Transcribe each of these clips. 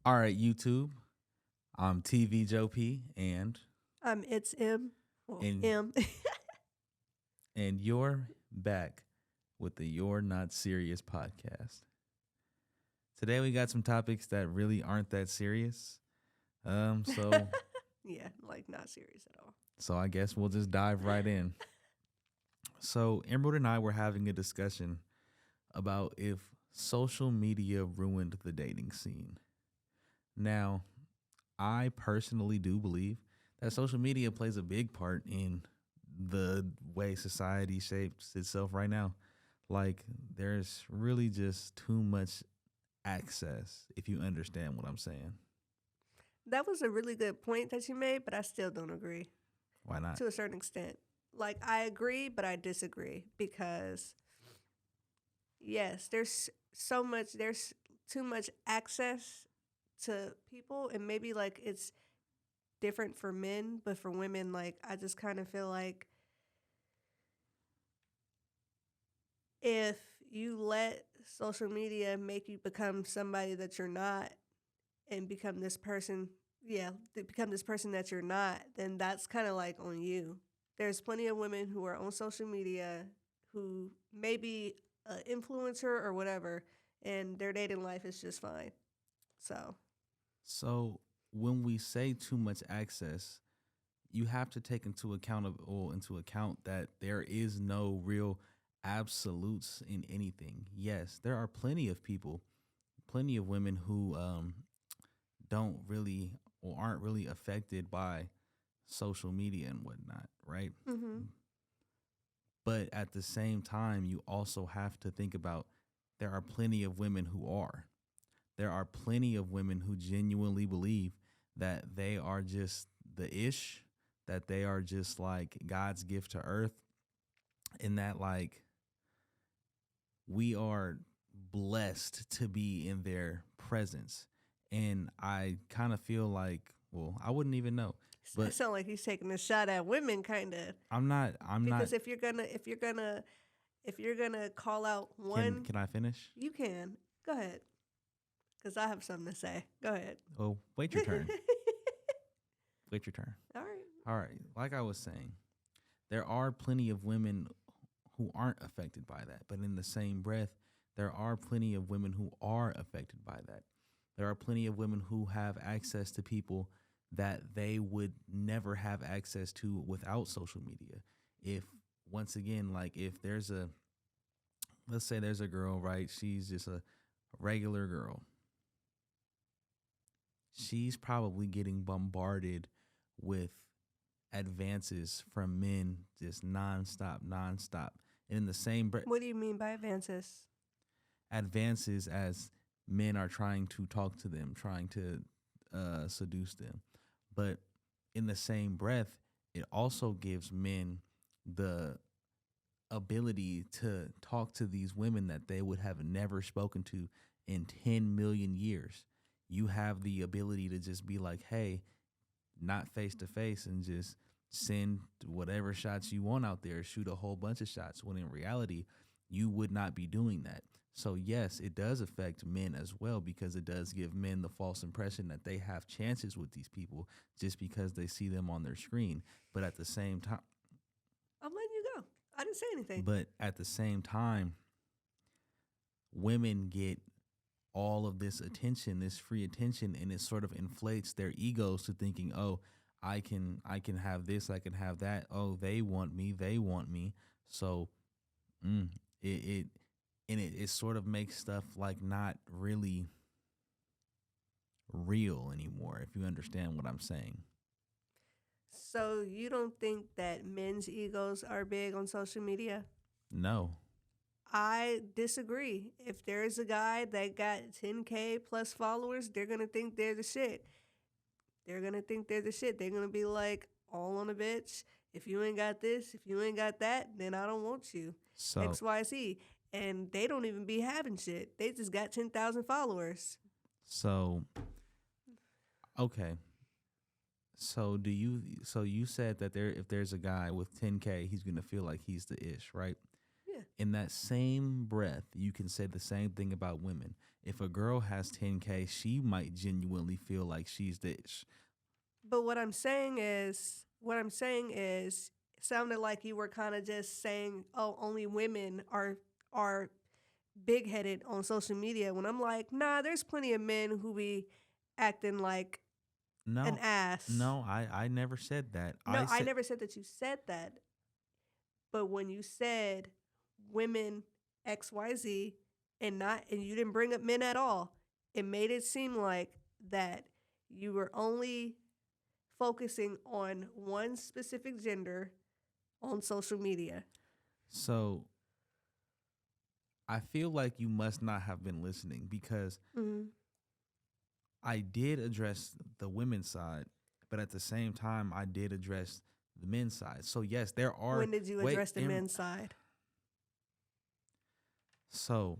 All right, YouTube. I'm TVJOEP It's M. Well, and M. and you're back with the You're Not Serious podcast. Today we got some topics that really aren't that serious. Um, so Yeah, like not serious at all. so I guess we'll just dive right in. So Emerald and I were having a discussion about if social media ruined the dating scene. Now, I personally do believe that social media plays a big part in the way society shapes itself right now. Like, there's really just too much access, if you understand what I'm saying. That was a really good point that you made, but I still don't agree Why not? to a certain extent. Like, I agree, but I disagree because, yes, there's too much access to people, and maybe like it's different for men, but for women, like, I just kind of feel like if you let social media make you become somebody that you're not and become this person, yeah, become this person that you're not, then that's kind of like on you. There's plenty of women who are on social media who may be an influencer or whatever, and their dating life is just fine. So, So, when we say too much access, you have to take into account that there is no real absolutes in anything. Yes, there are plenty of people, plenty of women who don't really or aren't really affected by social media and whatnot, right? mm-hmm. But at the same time, you also have to think about there are plenty of women who are. There are plenty of women who genuinely believe that they are just the ish, that they are just like God's gift to earth, and that like we are blessed to be in their presence. And I kind of feel like, well, I wouldn't even know, I but sound like he's taking a shot at women, kind of. I'm not. Because if you're gonna call out Can one, can I finish? you can. Go ahead, because I have something to say. Go ahead. Oh, wait your turn. Wait your turn. All right. All right. Like I was saying, there are plenty of women who aren't affected by that. But in the same breath, there are plenty of women who are affected by that. There are plenty of women who have access to people that they would never have access to without social media. If, once again, like if let's say there's a girl, right? She's just a regular girl. She's probably getting bombarded with advances from men just nonstop, nonstop. And in the same breath, What do you mean by advances? advances as men are trying to talk to them, trying to seduce them. But in the same breath, it also gives men the ability to talk to these women that they would have never spoken to in 10 million years. You have the ability to just be like, hey, not face to face and just send whatever shots you want out there, shoot a whole bunch of shots, when in reality, you would not be doing that. So, yes, it does affect men as well because it does give men the false impression that they have chances with these people just because they see them on their screen. But at the same time, I'm letting you go. I didn't say anything. but at the same time, women get all of this attention, this free attention, and it sort of inflates their egos to thinking, oh, I can have this, I can have that. Oh, they want me, they want me. So mm, it and it sort of makes stuff like not really real anymore, if you understand what I'm saying. So you don't think that men's egos are big on social media? No. I disagree. If there's a guy that got 10K plus followers, they're gonna think they're the shit. They're gonna think they're the shit. They're gonna be like all on a bitch. If you ain't got this, if you ain't got that, then I don't want you. So XYZ. And they don't even be having shit. They just got 10,000 followers. so okay. So you said that there if there's a guy with 10K, he's going to feel like he's the ish, right? Yeah. in that same breath, you can say the same thing about women. If a girl has 10K, she might genuinely feel like she's this. But what I'm saying is, it sounded like you were kind of just saying, "Oh, only women are big headed on social media." When I'm like, nah, there's plenty of men who be acting like an No, ass. no, I never said that. No, I I said never said that you said that. But when you said women XYZ and you didn't bring up men at all, it made it seem like that you were only focusing on one specific gender on social media. so. I feel like you must not have been listening because Mm-hmm. I did address the women's side, but at the same time, I did address the men's side. So yes, there are When did you wait. address the men's side? So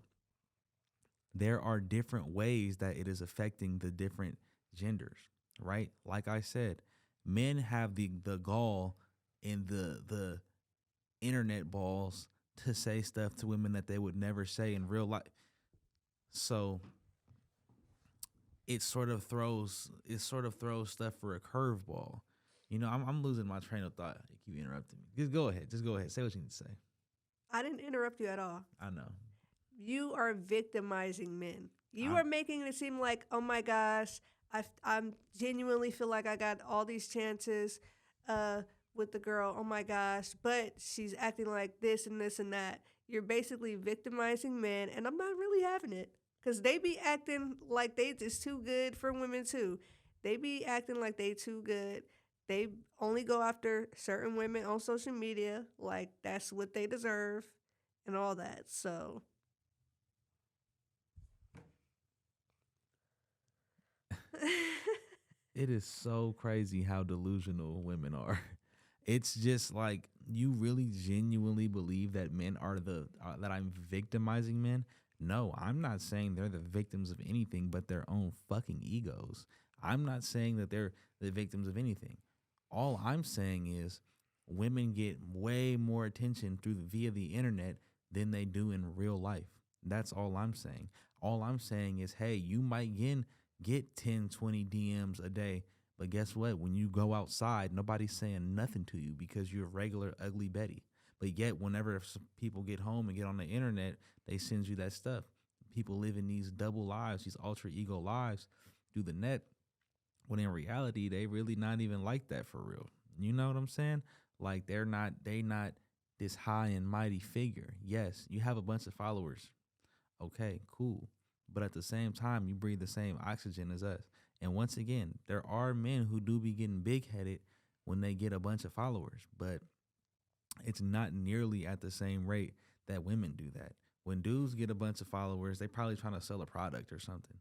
there are different ways that it is affecting the different genders, right? Like I said, men have the gall and the internet balls to say stuff to women that they would never say in real life. So it sort of throws stuff for a curveball. I'm losing my train of thought. You keep interrupting me. Just go ahead. Say what you need to say. I didn't interrupt you at all. I know. You are victimizing men. You I'm are making it seem like, oh my gosh, I'm genuinely feel like I got all these chances uh, with the girl. Oh my gosh, but she's acting like this and this and that. You're basically victimizing men, and I'm not really having it because they be acting like they just too good for women too. They be acting like they too good. They only go after certain women on social media, like that's what they deserve, and all that. So. It is so crazy how delusional women are. It's just like you really genuinely believe that men are that I'm victimizing men. No, I'm not saying they're the victims of anything but their own fucking egos. I'm not saying that they're the victims of anything. All I'm saying is women get way more attention via the internet than they do in real life. That's all I'm saying. All I'm saying is, hey, you might get 10, 20 DMs a day. But guess what? When you go outside, nobody's saying nothing to you because you're a regular ugly Betty. But yet, whenever people get home and get on the internet, they send you that stuff. People live in these double lives, these alter ego lives through the net, when in reality, they really not even like that for real. You know what I'm saying? Like they not this high and mighty figure. Yes, you have a bunch of followers. Okay, cool. But at the same time, you breathe the same oxygen as us. And once again, there are men who do be getting big headed when they get a bunch of followers, but it's not nearly at the same rate that women do that. When dudes get a bunch of followers, they probably trying to sell a product or something.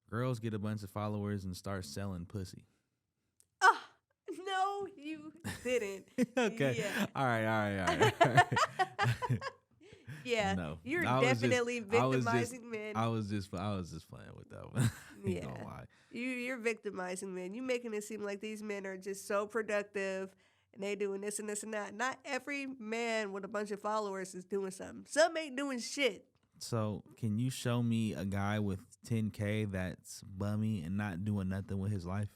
Girls get a bunch of followers and start selling pussy. Oh, no, you didn't. Okay. Yeah. All right. All right. Yeah, No, you're I was just, definitely I was just, victimizing men. I was just playing with that one. Ain't Yeah. gonna lie. You're victimizing men. You making it seem like these men are just so productive and they doing this and this and that. Not every man with a bunch of followers is doing something. Some ain't doing shit. So, can you show me a guy with 10K that's bummy and not doing nothing with his life?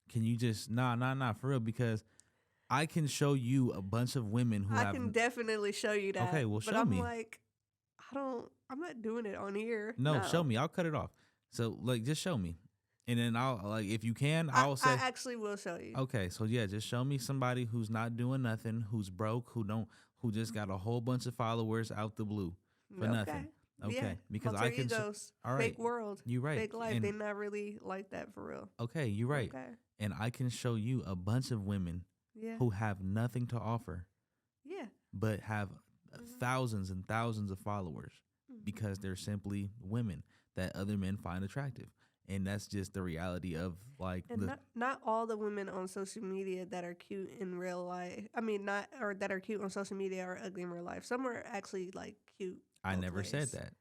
Can you just nah for real? Because I can show you a bunch of women who I have. can definitely show you that. Okay, well, but show I'm me. like, I'm not doing it on here. No, show No. me. I'll cut it off. So, like, just show me, and then I'll like if you can, I I'll say. actually will show you. Okay, so yeah, just show me somebody who's not doing nothing, who's broke, who just got a whole bunch of followers out the blue for nothing. Okay, Yeah. because Alter I can. egos. All right, Fake world. you're right. Fake life. And They not really like that for real. okay, you're right. Okay. And I can show you a bunch of women Yeah. who have nothing to offer, Yeah. but have thousands and thousands of followers Mhm. because they're simply women that other men find attractive. And that's just the reality of like And not all the women on social media that are cute in real life. I mean, not or that are cute on social media are ugly in real life. Some are actually like cute. I both never said ways. that.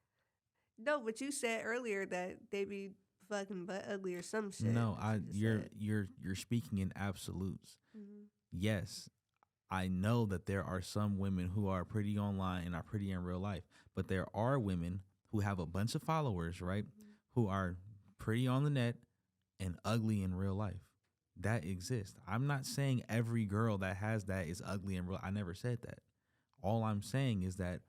No, but you said earlier that they be fucking butt ugly or some shit. No, that's what you you're said. you're you're speaking in absolutes. Mhm. Yes, I know that there are some women who are pretty online and are pretty in real life, but there are women who have a bunch of followers, right? Who are pretty on the net and ugly in real life. That exists. I'm not saying every girl that has that is ugly in real. I never said that. All I'm saying is that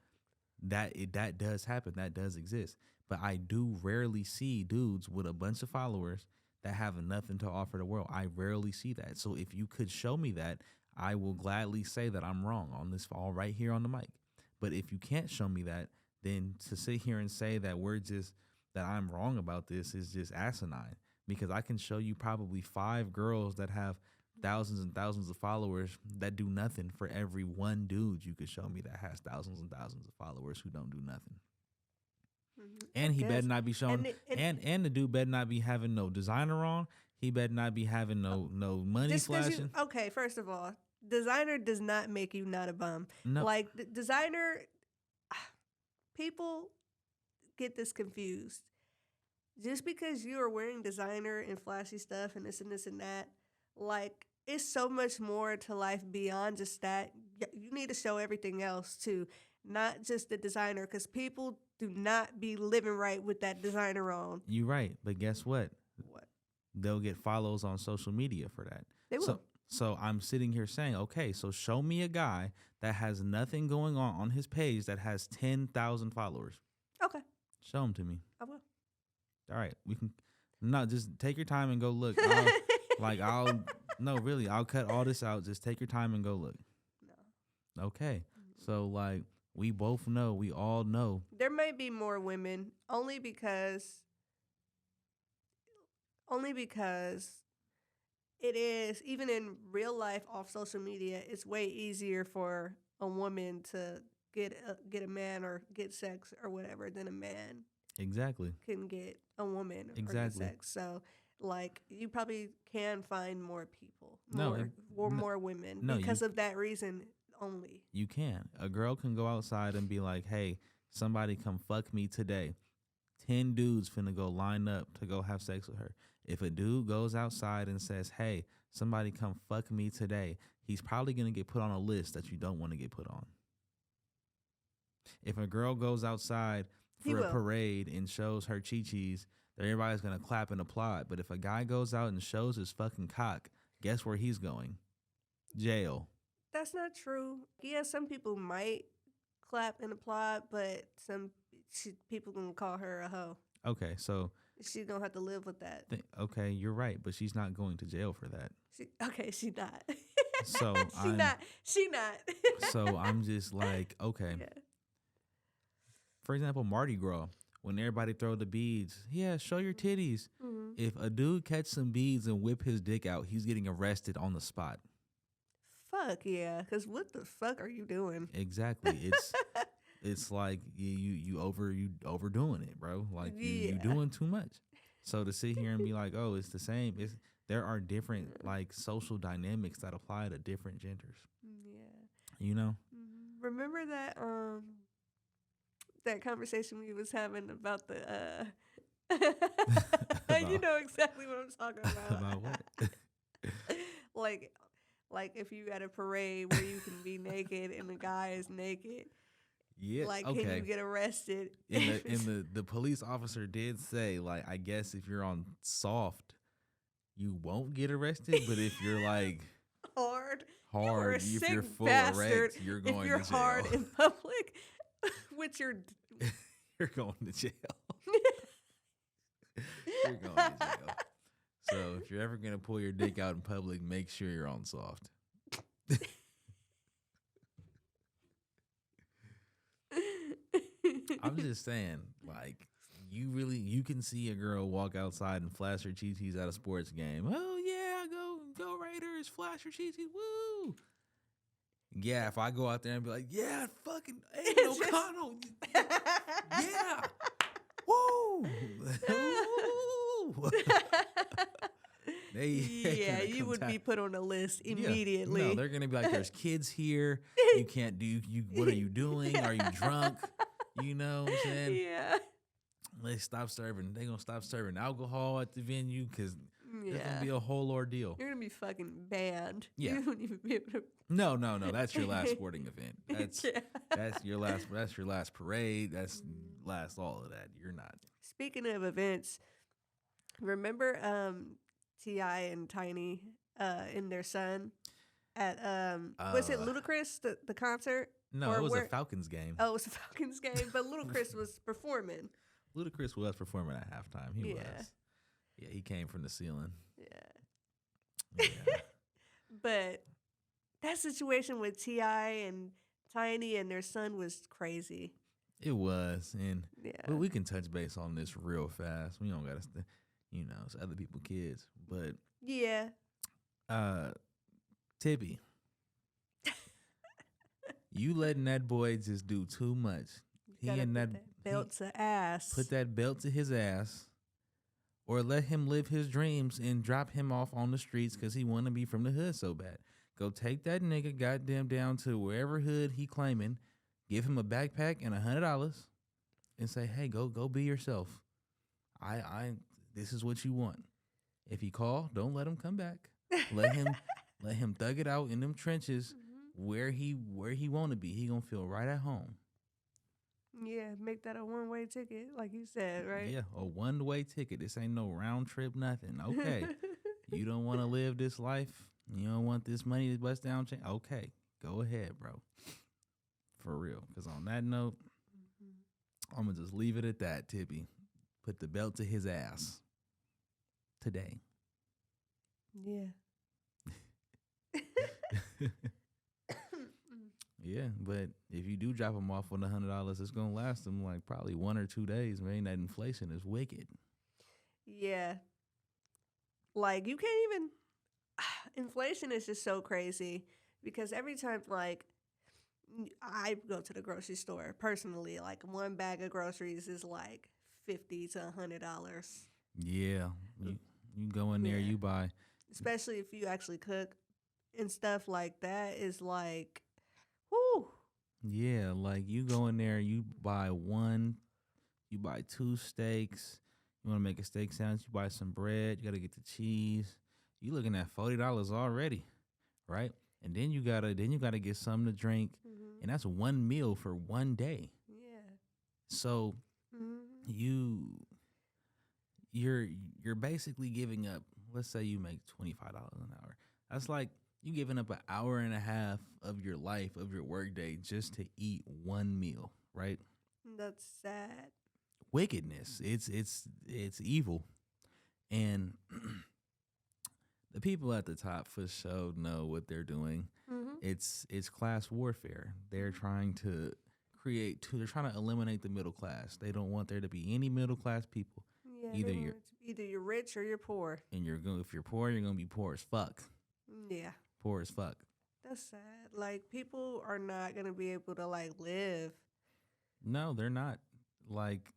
that does happen. That does exist. But I do rarely see dudes with a bunch of followers that have nothing to offer the world. I rarely see that. So if you could show me that, I will gladly say that I'm wrong on this all right here on the mic. But if you can't show me that, then to sit here and say that that I'm wrong about this is just asinine, because I can show you probably 5 girls that have thousands and thousands of followers that do nothing for every one dude you could show me that has thousands and thousands of followers who don't do nothing. And he better not be showing, and the dude better not be having no designer on. He better not be having no money flashing. Okay, first of all, designer does not make you not a bum. No. Like designer, people get this confused. Just because you are wearing designer and flashy stuff and this and this and that, like, it's so much more to life beyond just that. You need to show everything else too, not just the designer, because people do not be living right with that designer on. You're right, but guess what? What? They'll get follows on social media for that. They will. So I'm sitting here saying, okay, so show me a guy that has nothing going on his page that has 10,000 followers. Okay. Show him to me. I will. All right, we can. No, just take your time and go look. No, really, I'll cut all this out. Just take your time and go look. No. Okay. So, like, we all know. There may be more women only because it is, even in real life off social media, it's way easier for a woman to get a man or get sex or whatever than a man Exactly can get a woman or exactly get sex. So, like, you probably can find more people, more women because of that reason only. You can. A girl can go outside and be like, hey, somebody come fuck me today. 10 dudes finna go line up to go have sex with her. If a dude goes outside and says, hey, somebody come fuck me today, he's probably going to get put on a list that you don't want to get put on. If a girl goes outside for a parade and shows her chi-chis, then everybody's going to clap and applaud. But if a guy goes out and shows his fucking cock, guess where he's going? Jail. That's not true. Yeah, some people might clap and applaud, but people gonna call her a hoe. Okay, so she's gonna have to live with that. Okay, you're right, but she's not going to jail for that. She's not. So She not. So I'm just like, okay. Yeah. For example, Mardi Gras, when everybody throw the beads, yeah, show your titties. Mm-hmm. If a dude catch some beads and whip his dick out, he's getting arrested on the spot. Fuck yeah, because what the fuck are you doing? Exactly. It's like you overdoing it, bro. Like you doing too much. So to sit here and be like, oh, it's the same. There are different like social dynamics that apply to different genders. Yeah. You know. Remember that that conversation we was having about the you know exactly what I'm talking about. About what? Like if you at a parade where you can be naked and the guy is naked. Yeah. Like, okay. Can you get arrested? And the police officer did say, like, I guess if you're on soft, you won't get arrested. But if you're like hard, if you're full erect, you're going to jail. If you're hard in public, with your you're going to jail. You're going to jail. So if you're ever gonna pull your dick out in public, make sure you're on soft. I'm just saying, like, you can see a girl walk outside and flash her chi-chis at a sports game. Oh yeah, go Raiders, flash her chi-chis, woo! Yeah, if I go out there and be like, yeah, fucking Aiden O'Connell, yeah, woo! You would be put on a list immediately. No, they're gonna be like, "There's kids here. You can't do. What are you doing? Are you drunk? You know what I'm saying? Yeah. They gonna stop serving alcohol at the venue because It's gonna Yeah. be a whole ordeal. You're gonna be fucking banned. Yeah. You won't even be able to. No. That's your last sporting event. Yeah. That's your last parade. That's last all of that. You're not. Speaking of events, remember T.I. and Tiny and their son at was it Ludacris the concert? No, Or it was where- a Falcons game. Oh, it was the Falcons game, but Ludacris was performing. Ludacris was performing at halftime. He Yeah. was. Yeah, he came from the ceiling. Yeah. Yeah. But that situation with T.I. and Tiny and their son was crazy. It was. And Yeah. but we can touch base on this real fast. We don't got to, it's other people's kids. But Yeah. Tibby, you letting that boy just do too much. He Gotta and put that belt to ass. put that belt to his ass, or let him live his dreams and drop him off on the streets because he want to be from the hood so bad. Go take that nigga goddamn down to wherever hood he claiming, give him a backpack and $100, and say, hey, go be yourself. This is what you want. If he call, don't let him come back. Let him thug it out in them trenches where he want to be. He gonna feel right at home. Yeah, make that a one-way ticket, like you said, right? Yeah, a one-way ticket. This ain't no round trip, nothing. Okay. You don't want to live this life? You don't want this money to bust down? Okay, go ahead, bro. For real. Because on that note, I'm going to just leave it at that, Tibby. Put the belt to his ass. Today. Yeah. Yeah, but if you do drop him off with $100, it's going to last him like probably 1 or 2 days, man. That inflation is wicked. Yeah. Like, you can't even... Inflation is just so crazy because every time, like, I go to the grocery store, personally, like, one bag of groceries is like $50 to $100. Yeah. You go in there, Yeah. you buy... Especially if you actually cook and stuff like that is like, whoo. Yeah, like you go in there, you buy 2 steaks. You want to make a steak sandwich, you buy some bread, you got to get the cheese. You looking at $40 already, right? And then you got to get something to drink, and that's one meal for one day. Yeah. So you're basically giving up, let's say you make $25 an hour. That's like you giving up an hour and a half of your life, of your workday, just to eat one meal, right? That's sad. Wickedness. It's evil. And the people at the top for sure know what they're doing. It's class warfare. They're trying to they're trying to eliminate the middle class. They don't want there to be any middle class people. Yeah, Either you're rich or you're poor. And if you're poor, you're gonna be poor as fuck. Yeah. Poor as fuck. That's sad. Like, people are not gonna be able to like live. No, they're not. Like,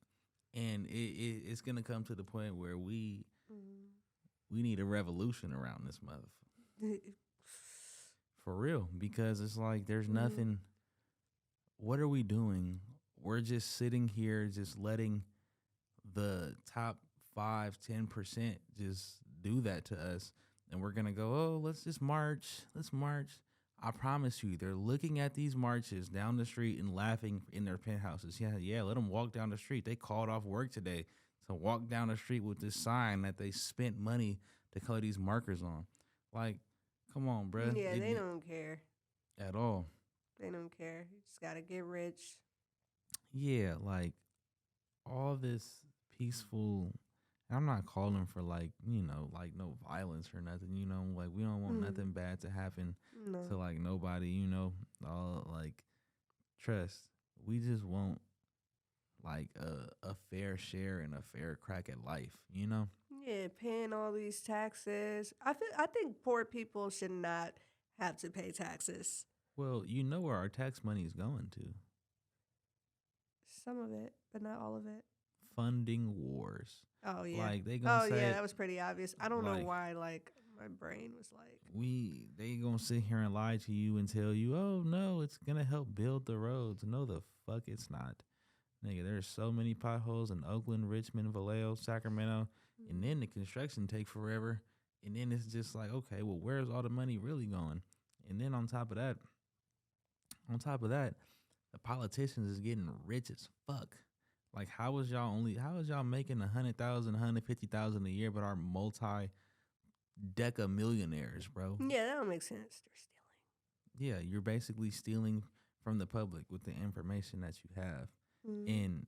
and it's gonna come to the point where we need a revolution around this motherfucker. For real, because it's like there's nothing. What are we doing? We're just sitting here, just letting the top 5-10% just do that to us, and we're gonna go, oh, let's just march. Let's march. I promise you, they're looking at these marches down the street and laughing in their penthouses. Yeah, let them walk down the street. They called off work today to walk down the street with this sign that they spent money to color these markers on. Like, come on, bruh. Yeah, they don't care at all. They don't care. You just gotta get rich. Yeah, like all this peaceful. I'm not calling for like no violence or nothing. Like we don't want nothing bad to happen to like nobody. All like trust. We just want like a fair share and a fair crack at life. Yeah, paying all these taxes. I think poor people should not have to pay taxes. Well, where our tax money is going to. Some of it, but not all of it. Funding wars. Oh yeah. Like they gonna say, yeah, that was pretty obvious. I don't know why. Like my brain was like, they gonna sit here and lie to you and tell you, oh no, it's gonna help build the roads. No, the fuck it's not. Nigga, there's so many potholes in Oakland, Richmond, Vallejo, Sacramento, and then the construction take forever. And then it's just like, okay, well, where's all the money really going? And then on top of that, the politicians is getting rich as fuck. Like, how is y'all making 100,000, 150,000 a year, but are multi deca millionaires, bro? Yeah, that don't make sense. They're stealing. Yeah, you're basically stealing from the public with the information that you have. And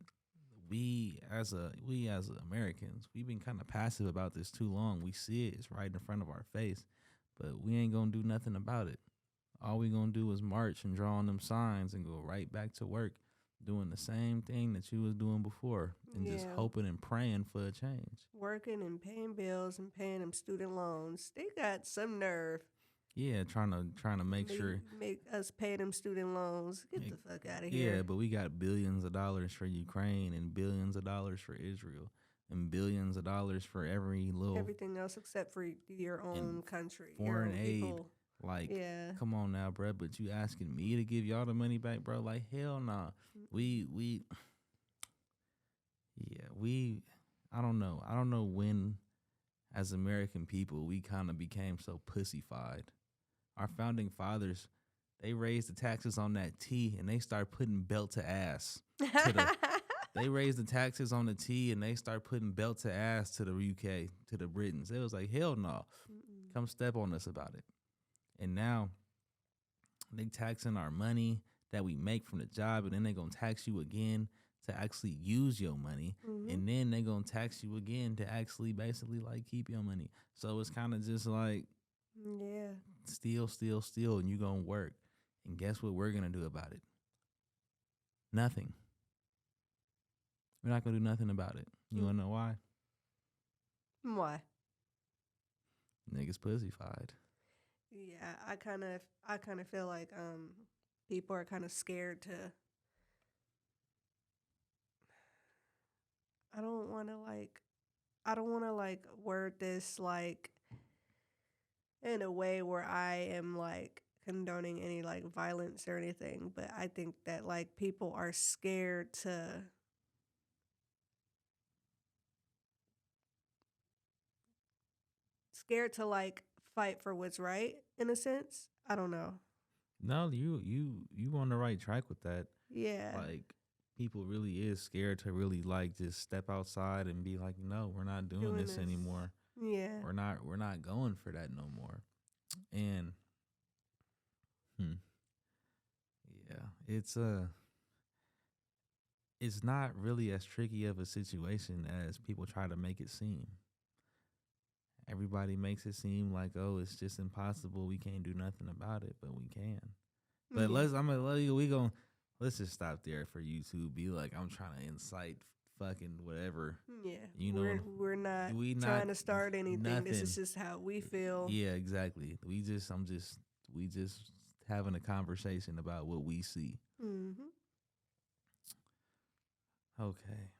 we as Americans, we've been kind of passive about this too long. We see it, it's right in front of our face, but we ain't gonna do nothing about it. All we gonna do is march and draw on them signs and go right back to work doing the same thing that you was doing before and just hoping and praying for a change. Working and paying bills and paying them student loans. They got some nerve. Yeah, trying to make us pay them student loans. Get the fuck out of here. Yeah, but we got billions of dollars for Ukraine and billions of dollars for Israel and billions of dollars for everything else except for your own country. Foreign your own aid. People. Like, come on now, bro. But you asking me to give y'all the money back, bro? Like, hell nah. I don't know. I don't know when, as American people, we kind of became so pussified. Our founding fathers, they raised the taxes on that tea and they start putting belt to ass. They raised the taxes on the tea and they start putting belt to ass to the UK, to the Britons. It was like, hell no. Come step on us about it. And now they taxing our money that we make from the job, and then they going to tax you again to actually use your money. And then they going to tax you again to actually basically like keep your money. So it's kind of just like, steal, and you going to work. And guess what we're going to do about it? Nothing. We're not going to do nothing about it. You want to know why? Why? Niggas pussified. Yeah, I kind of feel like people are kind of scared to. I don't want to like word this like in a way where I am like condoning any like violence or anything, but I think that like people are scared to like fight for what's right in a sense. I don't know. No, you on the right track with that. Yeah. Like, people really is scared to really like just step outside and be like, no, we're not doing this anymore. Yeah. We're not going for that no more. And it's not really as tricky of a situation as people try to make it seem. Everybody makes it seem like, oh, it's just impossible. We can't do nothing about it, but we can. But let's just stop there for you to be like, I'm trying to incite fucking whatever. Yeah. You know, we're not trying to start anything. Nothing. This is just how we feel. Yeah, exactly. We just having a conversation about what we see. Mm-hmm. Okay.